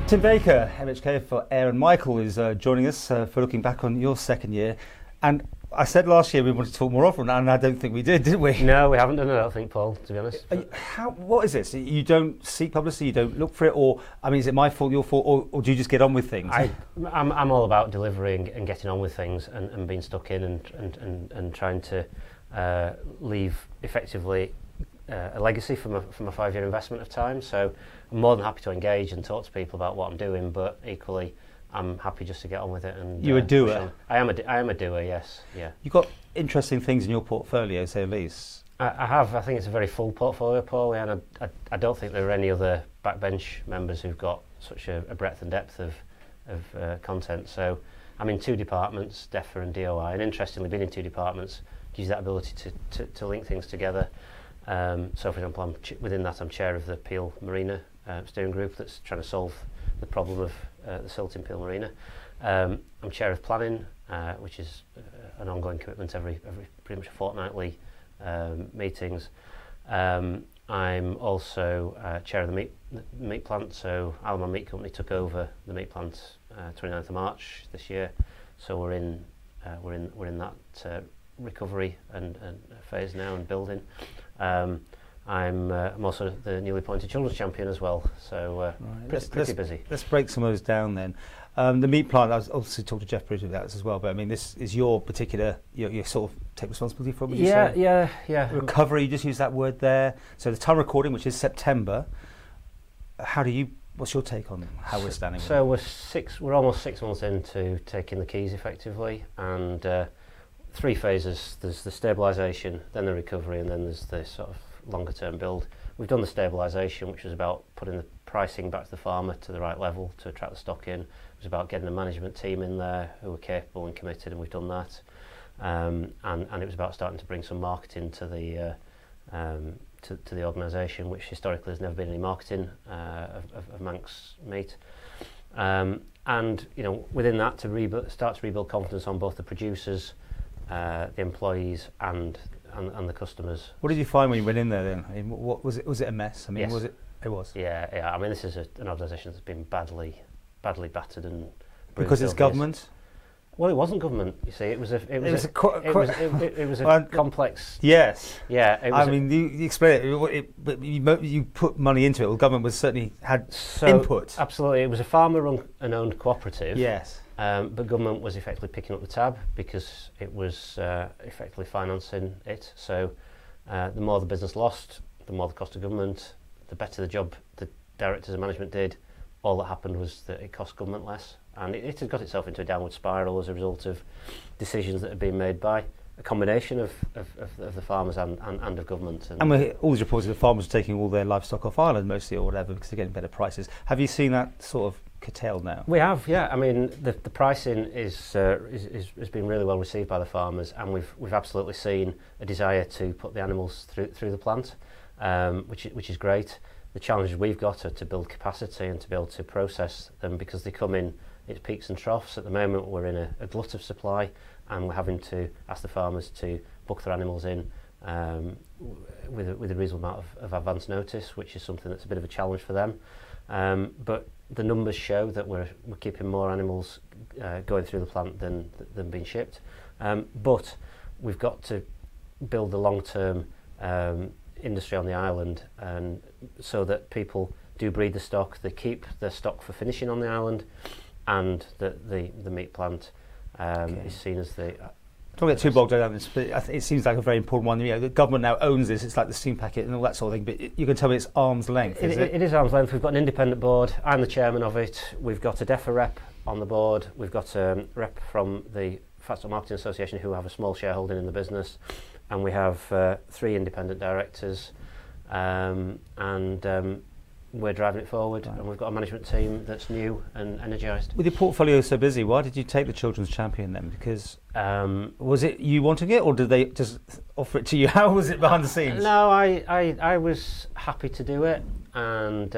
Tim Baker, MHK for Ayre and Michael, is joining us for looking back on your second year. And I said last year we wanted to talk more often, and I don't think we did we? No, we haven't done it, I don't think, Paul, to be honest. What is this? You don't seek publicity, you don't look for it, or, I mean, is it my fault, your fault, or do you just get on with things? I'm all about delivering and getting on with things and being stuck in and trying to leave, effectively, a legacy from a 5-year investment of time. So I'm more than happy to engage and talk to people about what I'm doing, but equally I'm happy just to get on with it. And you're a doer? I am a doer, yes. Yeah. You've got interesting things in your portfolio, say at least. I have. I think it's a very full portfolio, Paul, and I don't think there are any other backbench members who've got such a breadth and depth of content. So I'm in 2 departments, DEFRA and DOI, and interestingly, being in 2 departments gives you that ability to link things together. So, for example, within that, I'm chair of the Peel Marina steering group that's trying to solve the problem of the silt in Peel Marina. I'm chair of planning, which is an ongoing commitment every pretty much fortnightly meetings. I'm also chair of the meat plant. So, Ayre Meat Company took over the meat plant 29th of March this year. So we're in that recovery and phase now and building. I'm also the newly appointed children's champion as well, so pretty busy. Let's break some of those down then. The meat plant, I was obviously talked to Jeff Bridge about this as well, but I mean, this is your particular, you sort of take responsibility for it, would you say? Yeah. Recovery, you just use that word there. So the time recording, which is September, what's your take on how we're standing? So we're almost 6 months into taking the keys effectively, and 3 phases. There's the stabilisation, then the recovery, and then there's the sort of longer term build. We've done the stabilisation, which was about putting the pricing back to the farmer to the right level to attract the stock in. It was about getting a management team in there who were capable and committed, and we've done that. And it was about starting to bring some marketing to the organisation, which historically has never been any marketing of Manx meat. And within that, to start to rebuild confidence on both the producers, the employees and the customers. What did you find when you went in there then? I mean, what was it? Was it a mess? I mean, yes. Was it? It was. Yeah. I mean, this is an organisation that's been badly battered and because it's government. Well, it wasn't government. You see, it was a complex. Yes. Yeah. I mean, you explain it, but you put money into it. Well, government was certainly had input. Absolutely, it was a farmer-run and owned cooperative. Yes. But government was effectively picking up the tab because it was effectively financing it. So the more the business lost, the more the cost of government, the better the job the directors and management did. All that happened was that it cost government less. And it had got itself into a downward spiral as a result of decisions that had been made by a combination of the farmers and of government. And we always reported the farmers were taking all their livestock off Ireland mostly or whatever because they're getting better prices. Have you seen that sort of curtailed now? We have, yeah. I mean, the pricing has been really well received by the farmers, and we've absolutely seen a desire to put the animals through the plant, which is great. The challenges we've got are to build capacity and to be able to process them because they come in its peaks and troughs. At the moment, we're in a glut of supply, and we're having to ask the farmers to book their animals in with a reasonable amount of advance notice, which is something that's a bit of a challenge for them. But the numbers show that we're keeping more animals going through the plant than being shipped. But we've got to build a long-term industry on the island, and so that people do breed the stock, they keep their stock for finishing on the island, and the meat plant is seen as the... Don't get too bogged down in this, but it seems like a very important one. The government now owns this. It's like the steam packet and all that sort of thing. But you can tell me it's arm's length. It is arm's length. We've got an independent board. I'm the chairman of it. We've got a DEFRA rep on the board. We've got a rep from the Fatstock Marketing Association who have a small shareholding in the business, and we have 3 independent directors, and we're driving it forward, right. And we've got a management team that's new and energised. With your portfolio so busy, why did you take the children's champion then? Because was it you wanting it, or did they just offer it to you? How was it behind the scenes? No, I was happy to do it, and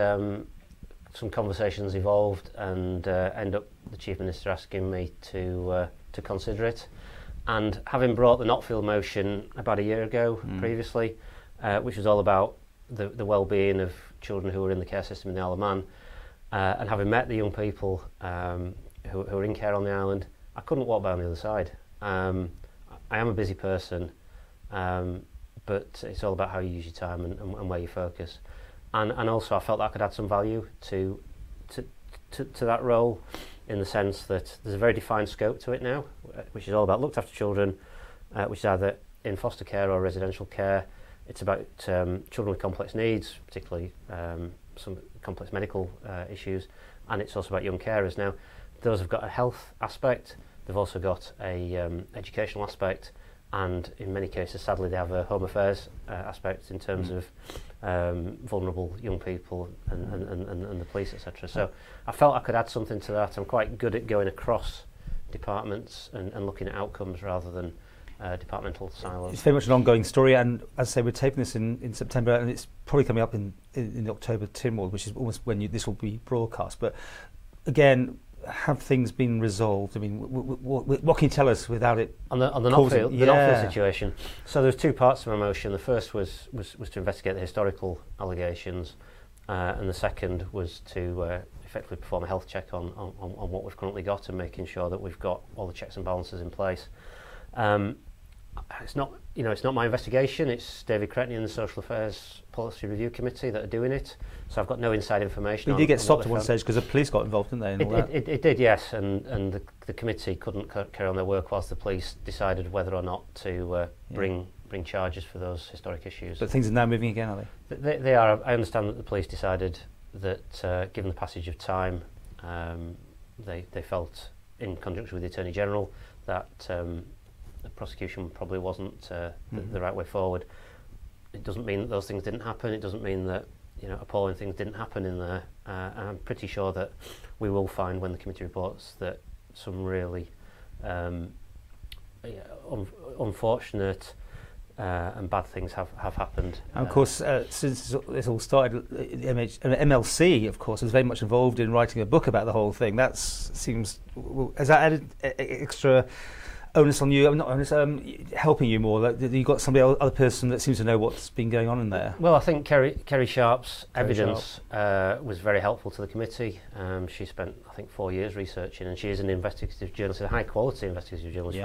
some conversations evolved, and end up the Chief Minister asking me to consider it. And having brought the Notfield motion about a year ago previously, which was all about the well-being of children who were in the care system in the Isle of Man, And having met the young people who are in care on the island, I couldn't walk by on the other side. I am a busy person, but it's all about how you use your time and where you focus. And also I felt that I could add some value to that role, in the sense that there's a very defined scope to it now, which is all about looked after children, which is either in foster care or residential care. It's about children with complex needs, particularly some complex medical issues, and it's also about young carers. Now, those have got a health aspect, they've also got a educational aspect, and in many cases, sadly, they have a home affairs aspect in terms of vulnerable young people and the police, etc. So I felt I could add something to that. I'm quite good at going across departments and looking at outcomes rather than departmental silos. It's very much an ongoing story, and as I say, we're taping this in September, and it's probably coming up in the October Tynwald, which is almost when this will be broadcast. But again, have things been resolved? I mean, what can you tell us without it on the not-field situation? So there's two parts to my motion. The first was to investigate the historical allegations, and the second was to effectively perform a health check on what we've currently got, and making sure that we've got all the checks and balances in place. It's not my investigation. It's David Cretney and the Social Affairs Policy Review Committee that are doing it. So I've got no inside information. You did get stopped at one stage because the police got involved, didn't they? It did, yes. And the committee couldn't carry on their work whilst the police decided whether or not to bring charges for those historic issues. But things are now moving again, are they? They are. I understand that the police decided that, given the passage of time, they felt, in conjunction with the Attorney General, that the prosecution probably wasn't the right way forward. It doesn't mean that those things didn't happen. It doesn't mean that appalling things didn't happen in there. And I'm pretty sure that we will find, when the committee reports, that some really unfortunate and bad things have happened. And of course, since this all started, MLC, of course, was very much involved in writing a book about the whole thing. That seems, has that added extra onus on you? Not onus, helping you more. Like, you got other person that seems to know what's been going on in there. Well, I think Kerry Sharp's evidence was very helpful to the committee. She spent, I think, 4 years researching, and she is an investigative journalist, a high-quality investigative journalist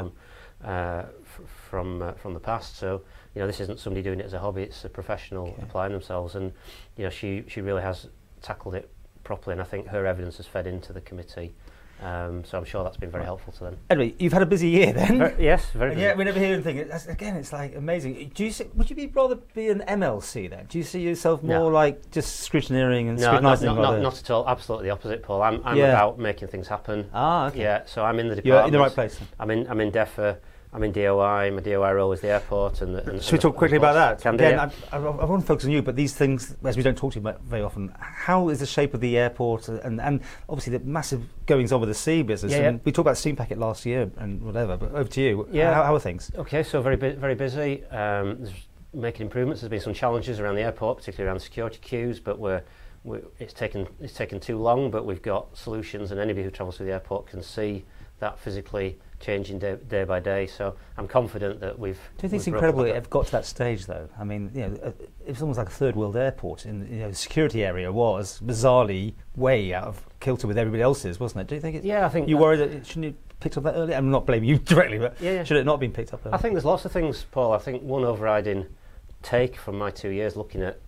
from the past. So, this isn't somebody doing it as a hobby; it's a professional applying themselves, and she really has tackled it properly. And I think her evidence has fed into the committee. So I'm sure that's been very helpful to them. Anyway, you've had a busy year then. Yes, very busy. Yeah, we never hear anything. Again, it's like amazing. Would you rather be an MLC then? Do you see yourself more like just scrutineering and scrutinising? No, not at all. Absolutely the opposite, Paul. I'm about making things happen. Ah, okay. Yeah, so I'm in the department. You're in the right place. I'm in DEFRA. I'm in DOI. My DOI role is the airport. Should we talk quickly about that? Again, I want to focus on you, but these things, as we don't talk to you about very often, how is the shape of the airport and obviously the massive goings on with the sea business? And we talked about Steam Packet last year and whatever, but over to you. Yeah. How are things? Okay, so very busy. There's making improvements. There's been some challenges around the airport, particularly around security queues, but it's taken too long, but we've got solutions, and anybody who travels through the airport can see that physically changing day by day. So I'm confident that we've. Do you think it's incredible that it got to that stage, though? I mean, it's almost like a third world airport. The security area was bizarrely way out of kilter with everybody else's, wasn't it? Do you think? I think you worried that it shouldn't have picked up that early. I'm not blaming you directly, but should it not have been picked up early? I think there's lots of things, Paul. I think one overriding take from my 2 years looking at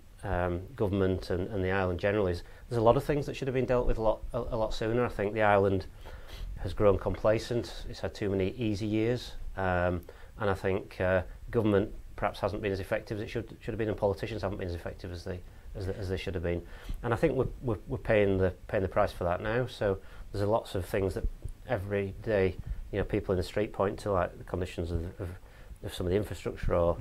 government and the island generally is there's a lot of things that should have been dealt with a lot sooner. I think the island has grown complacent. It's had too many easy years, and I think government perhaps hasn't been as effective as it should have been, and politicians haven't been as effective as they should have been. And I think we're paying the price for that now. So there's lots of things that every day people in the street point to, like the conditions of some of the infrastructure or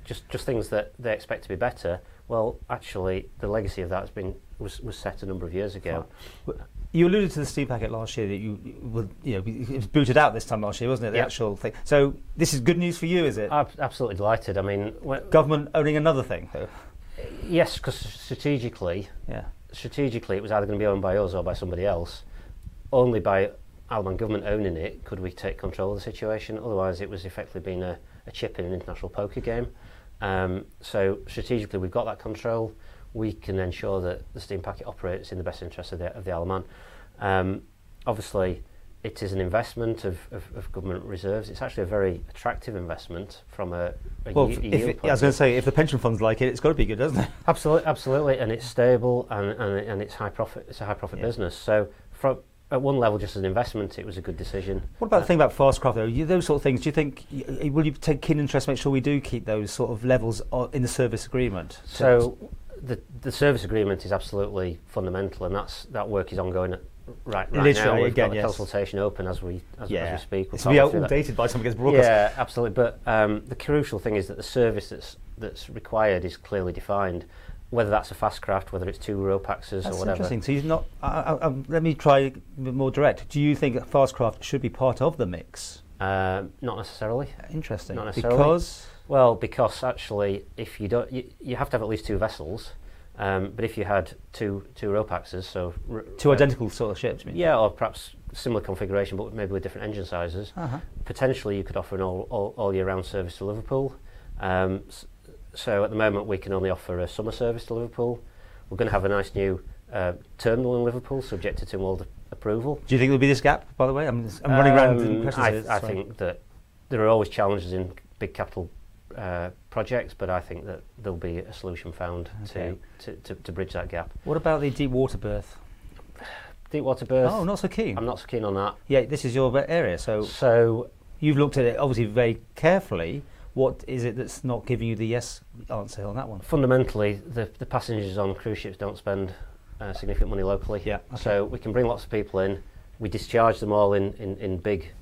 just things that they expect to be better. Well, actually, the legacy of that was set a number of years ago. You alluded to the Steam Packet last year that it was booted out this time last year, wasn't it? The actual thing. So this is good news for you, is it? I'm absolutely delighted. I mean, government owning another thing, though. Yes, because strategically, it was either going to be owned by us or by somebody else. Only by Isle of Man government owning it could we take control of the situation. Otherwise, it was effectively being a chip in an international poker game. So strategically, we've got that control. we can ensure that the steam packet operates in the best interest of the Isle of Man. Obviously, it is an investment of government reserves. It's actually a very attractive investment from a yield point of view. I was going to say, if the pension funds like it, it's got to be good, doesn't it? Absolutely, and it's stable and it's high profit. It's a high profit business. So at one level, just as an investment, it was a good decision. What about the thing about Fastcraft, though? Those sort of things, do you think, will you take keen interest to make sure we do keep those sort of levels in the service agreement? So the service agreement is absolutely fundamental, and that work is ongoing right now. We've got the consultation open as we speak. It's will be outdated by the time it gets broadcast. Yeah, absolutely. But the crucial thing is that the service that's required is clearly defined. Whether that's a Fastcraft, whether it's 2 rope axes or whatever. That's interesting. So you're not. Let me try a bit more direct. Do you think that Fastcraft should be part of the mix? Not necessarily. Interesting. Not necessarily. Because actually, if you don't, you have to have at least 2 vessels. But if you had two rope axes, so 2 identical sort of ships, you mean? Yeah, or perhaps similar configuration, but maybe with different engine sizes. Potentially, you could offer an all year round service to Liverpool. So at the moment, we can only offer a summer service to Liverpool. We're going to have a nice new terminal in Liverpool, subject to Tynwald approval. Do you think there'll be this gap? By the way, I'm running around. I think that there are always challenges in big capital projects, but I think that there'll be a solution found to bridge that gap. What about the deep water berth? Deep water berth. Oh, not so keen. I'm not so keen on that. Yeah, this is your area, so you've looked at it obviously very carefully. What is it that's not giving you the yes answer on that one? Fundamentally, the passengers on cruise ships don't spend significant money locally. Yeah. Okay. So we can bring lots of people in. We discharge them all in big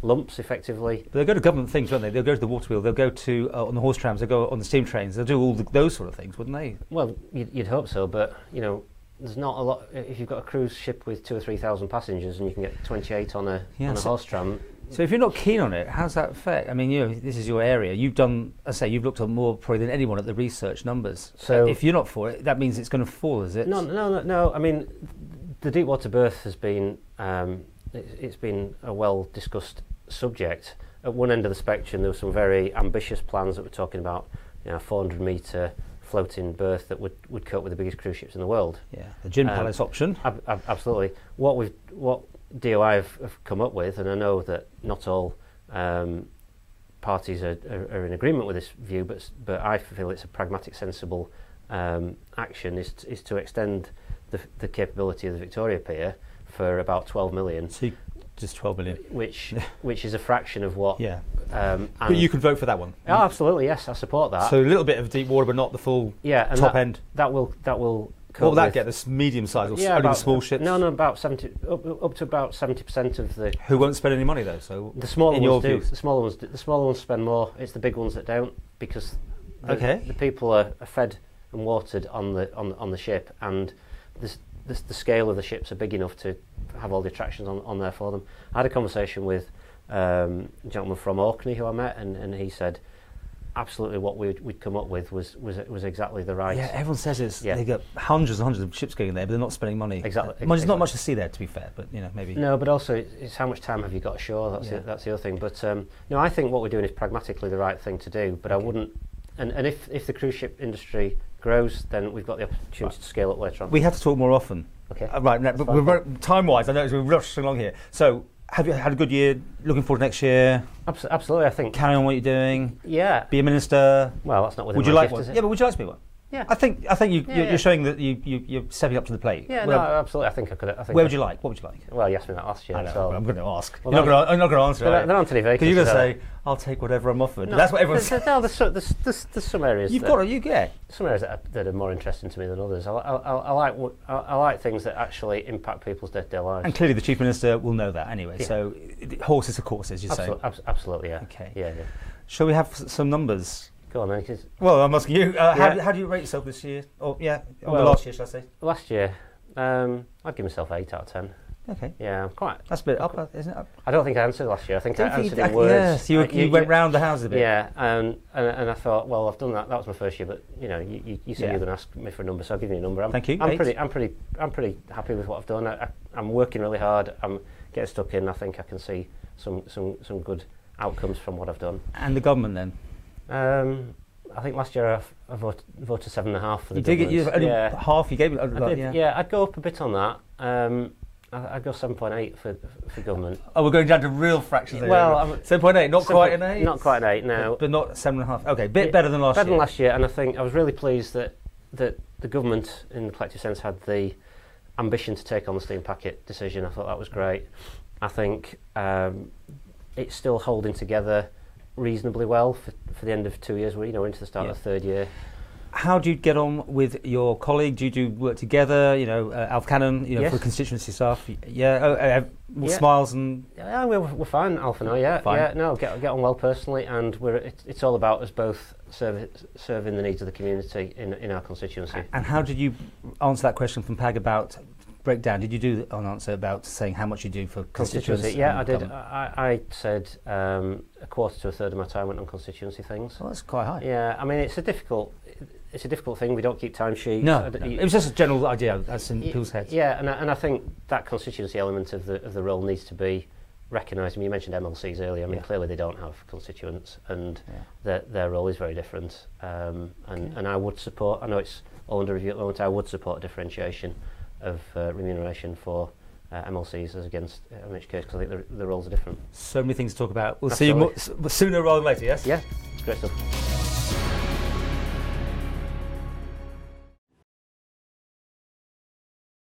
lumps, effectively. But they'll go to government things, won't they? They'll go to the water wheel. They'll go to on the horse trams. They'll go on the steam trains. They'll do all those sort of things, wouldn't they? Well, you'd hope so, but there's not a lot. If you've got a cruise ship with 2,000 or 3,000 passengers and you can get 28 on a horse tram. So if you're not keen on it, how's that affect? I mean, this is your area. You've done, you've looked at more probably than anyone at the research numbers. So if you're not for it, that means it's going to fall, is it? No. I mean, the deep water berth has been it's been a well discussed subject. At one end of the spectrum, there were some very ambitious plans that were talking about, a 400-metre floating berth that would cope with the biggest cruise ships in the world. Yeah, the Gin Palace option. Absolutely. What DOI have come up with, and I know that not all parties are in agreement with this view, but I feel it's a pragmatic, sensible action is to extend the capability of the Victoria Pier for about 12 million. So just 12 million, which is a fraction of what. Yeah. But you could vote for that one. Oh, absolutely, yes, I support that. So a little bit of deep water, but not the full top end. That will. What will that get? The medium size, or only the small ships? No, about 70, up to about 70% of the. Who won't spend any money though? So the smaller ones do. The smaller ones spend more. It's the big ones that don't, because the people are fed and watered on the ship, and the scale of the ships are big enough to have all the attractions on there for them. I had a conversation with a gentleman from Orkney who I met, and he said absolutely what we'd come up with was exactly the right. Yeah, everyone says they got hundreds and hundreds of ships going there, but they're not spending money. Exactly. There's not much to see there, to be fair, but maybe. No, but also it's how much time have you got ashore? That's the other thing. But I think what we're doing is pragmatically the right thing to do. But I wouldn't. And if the cruise ship industry grows, then we've got the opportunity to scale up later on. We have to talk more often. Okay. Right. Now, but time-wise, I know we're rushing along here. So, have you had a good year? Looking forward to next year? Absolutely, I think. Carry on what you're doing. Yeah. Be a minister. Well, that's not within Would you my like gift, one? is it? Yeah, but would you like to be one? Yeah. I think you're showing that you're stepping up to the plate. Yeah, no, absolutely. I think I could. Where would you like? What would you like? Well, you asked me that last year. I know, so I'm going to ask. Well, I'm not going to answer. They're on TV. Because you're going to say, "I'll take whatever I'm offered." No, that's what everyone says. No, there's some areas. You get some areas that are more interesting to me than others. I like things that actually impact people's day-to-day lives. And clearly, the Chief Minister will know that anyway. Yeah. So, horses for courses, you say. Absolutely, yeah. Okay. Yeah. Shall we have some numbers? Go on then. Well, I'm asking you. How do you rate yourself this year? Or the last year, shall I say? Last year, I'd give myself 8 out of 10. Okay. Yeah, I'm quite. That's a bit up, isn't it? I don't think I answered last year. I think I answered in words. Yes, you went round the house a bit. Yeah, and I thought, well, I've done that. That was my first year, but you said you were going to ask me for a number, so I'll give you a number. Thank you. I'm pretty happy with what I've done. I'm working really hard. I'm getting stuck in. I think I can see some good outcomes from what I've done. And the government then? I think last year I voted 7.5 for the You did get government. only Yeah. half. You gave it. I did, yeah, I'd go up a bit on that. I'd go 7.8 for government. Oh, we're going down to real fractions. Well, 7.8, not quite an 8. Not quite an 8, no. But not 7.5. Okay, bit better than last year. Better than last year, and I think I was really pleased that the government, in the collective sense, had the ambition to take on the steam packet decision. I thought that was great. I think it's still holding together reasonably well for the end of 2 years. We're into the start of the third year. How do you get on with your colleague? Do you work together? Alf Cannon, Yes. for constituency staff. Yeah. Smiles and. Yeah, we're fine, Alf and I. Yeah, Fine. yeah. No, get on well personally, and it's all about us both serving the needs of the community in our constituency. And how did you answer that question from Pag about breakdown? Did you do an answer about saying how much you do for constituency? Yeah, I did. I said a quarter to a third of my time went on constituency things. Well, that's quite high. Yeah, I mean it's a difficult thing. We don't keep timesheets. No, it was just a general idea that's in people's heads. Yeah, and I think that constituency element of the role needs to be recognised. I mean, you mentioned MLCs earlier. I mean, clearly they don't have constituents, and their role is very different. And I would support. I know it's all under review at the moment. I would support a differentiation of remuneration for MLCs as against MHKs, because I think the roles are different. So many things to talk about. We'll see you sooner rather than later. Yes. Yeah, it's great stuff.